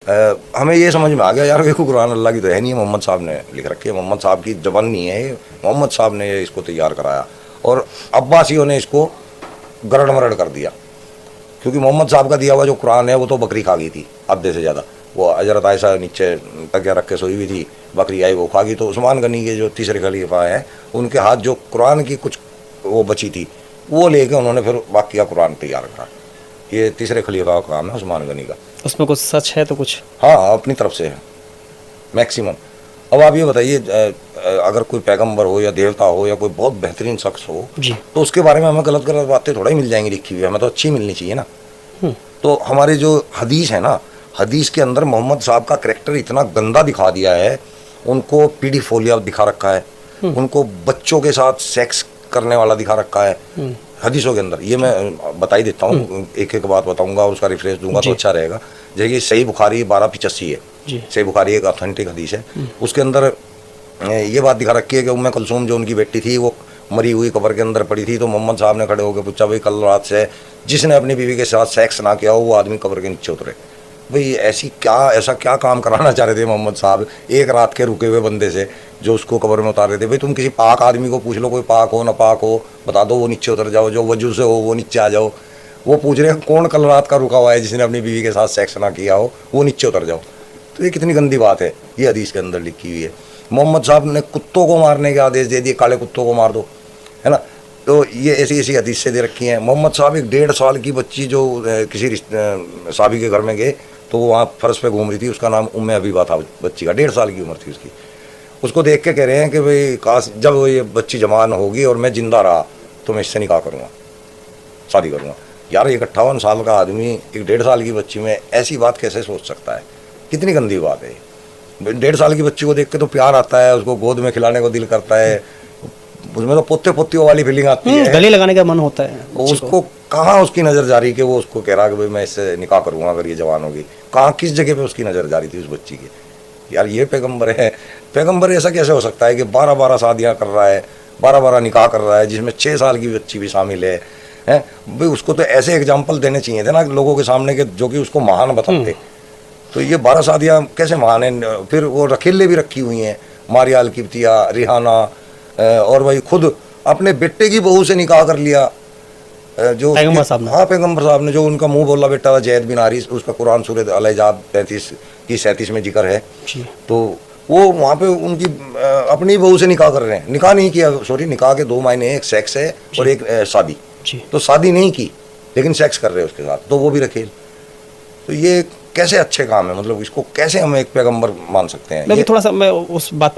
हमें ये समझ में आ गया यार देखो कुरान अल्लाह की तो है नहीं, मोहम्मद साहब ने लिख रखी है, मोहम्मद साहब की जबान नहीं है, मोहम्मद साहब ने इसको तैयार कराया और अब्बासियों ने इसको गरड़ मरड़ कर दिया। क्योंकि मोहम्मद साहब का दिया हुआ जो कुरान है वो तो बकरी खा गई थी आधे से ज़्यादा, वो हजरत आयशा नीचे तकिया रख के सोई हुई थी, बकरी आई वो खा गई। तो उस्मान गनी के जो तीसरे खलीफा हैं उनके हाथ जो कुरान की कुछ वो बची थी वो लेके उन्होंने फिर बाकी का कुरान तैयार करा। ये तीसरे खलीफा का काम है उस्मान गनी का। उसमें कुछ सच है तो कुछ? हाँ, अपनी तरफ से है मैक्सिमम। अब आप ये बताइए अगर कोई पैगंबर हो या देवता हो या कोई बहुत बेहतरीन शख्स हो जी। तो उसके बारे में हमें गलत गलत बातें थोड़ा ही मिल जाएंगी लिखी हुई, हमें तो अच्छी मिलनी चाहिए ना। तो हमारे जो हदीस है ना, हदीस के अंदर मोहम्मद साहब का करैक्टर इतना गंदा दिखा दिया है, उनको पीडीफोलिया दिखा रखा है, उनको बच्चों के साथ सेक्स करने वाला दिखा रखा है हदीसों के अंदर। ये मैं बता ही देता हूँ, एक एक बात बताऊंगा और उसका रिफ्रेश दूंगा तो अच्छा रहेगा। जैसे सही बुखारी 1285 है, सही बुखारी एक ऑथेंटिक हदीस है, उसके अंदर ये बात दिखा रखी है कि उम्मे कुलसूम जो उनकी बेटी थी वो मरी हुई कब्र के अंदर पड़ी थी। तो मोहम्मद साहब ने खड़े होकर पूछा, भाई कल रात से जिसने अपनी बीवी के साथ सेक्स ना किया हो वो आदमी कब्र के नीचे उतरे। भाई ऐसा क्या काम कराना चाह रहे थे मोहम्मद साहब एक रात के रुके हुए बंदे से जो उसको कब्र में उतार रहे थे? भाई तुम किसी पाक आदमी को पूछ लो, कोई पाक हो ना पाक हो, बता दो, वो नीचे उतर जाओ, जो वजू से हो वो नीचे आ जाओ। वो पूछ रहे हैं कौन कल रात का रुका हुआ है जिसने अपनी बीवी के साथ सेक्स ना किया हो, वो नीचे उतर जाओ। तो ये कितनी गंदी बात है, ये हदीस के अंदर लिखी हुई है। मोहम्मद साहब ने कुत्तों को मारने के आदेश दे दिए, काले कुत्तों को मार दो, है ना। तो ये ऐसी ऐसी हदीस से दे रखी हैं। मोहम्मद साहब एक 1.5 साल की बच्ची जो किसी साहबी के घर में गए तो वो वहाँ फर्श पे घूम रही थी, उसका नाम उम्मे हबीबा था, बच्ची का 1.5 साल की उम्र थी उसकी। उसको देख के कह रहे हैं कि भाई काश जब ये बच्ची जवान होगी और मैं जिंदा रहा तो मैं इससे निकाह करूँगा, शादी करूँगा। यार एक 58 साल का आदमी एक 1.5 साल की बच्ची में ऐसी बात कैसे सोच सकता है? कितनी गंदी बात है। 1.5 साल की बच्ची को देख के तो प्यार आता है, उसको गोद में खिलाने को दिल करता है, उसमें तो पोते पोतियों वाली फीलिंग आती है, गले लगाने का मन होता है। उसको कहाँ उसकी नज़र जा रही कि वो उसको कह रहा कि भाई मैं इससे निकाह करूँगा अगर ये जवान होगी? कहाँ किस जगह पे उसकी नज़र जा रही थी उस बच्ची की? यार ये पैगंबर है। पैगंबर ऐसा कैसे हो सकता है कि 12-12 शादियाँ कर रहा है, 12-12 निकाह कर रहा है, जिसमें 6 साल की बच्ची भी शामिल है? भाई उसको तो ऐसे एग्जाम्पल देने चाहिए थे ना लोगों के सामने के जो कि उसको महान बताते। तो ये 12 शादियाँ कैसे महान हैं? फिर वो रखेले भी रखी हुई हैं, मारिया अल किब्तिया, रिहाना, और भाई खुद अपने बेटे की बहू से निकाह कर लिया जो पैगंबर साहब ने। हाँ, पैगंबर साहब ने, जो उनका मुंह बोला बेटा था जैद बिन हारिस, उसका कुरान सूरह अल-अहज़ाब 33 की 37 में जिक्र है। तो वो वहाँ पे उनकी अपनी बहू से निकाह कर रहे हैं। निकाह नहीं किया, सॉरी, निकाह के 2 मायने, एक सेक्स है और एक शादी। तो शादी नहीं की लेकिन सेक्स कर रहे हैं उसके साथ, तो वो भी रखेल। तो ये कैसे अच्छे काम है? मतलब इसको कैसे हम एक पैगंबर मान सकते हैं? मैं भी थोड़ा सा मैं उस बात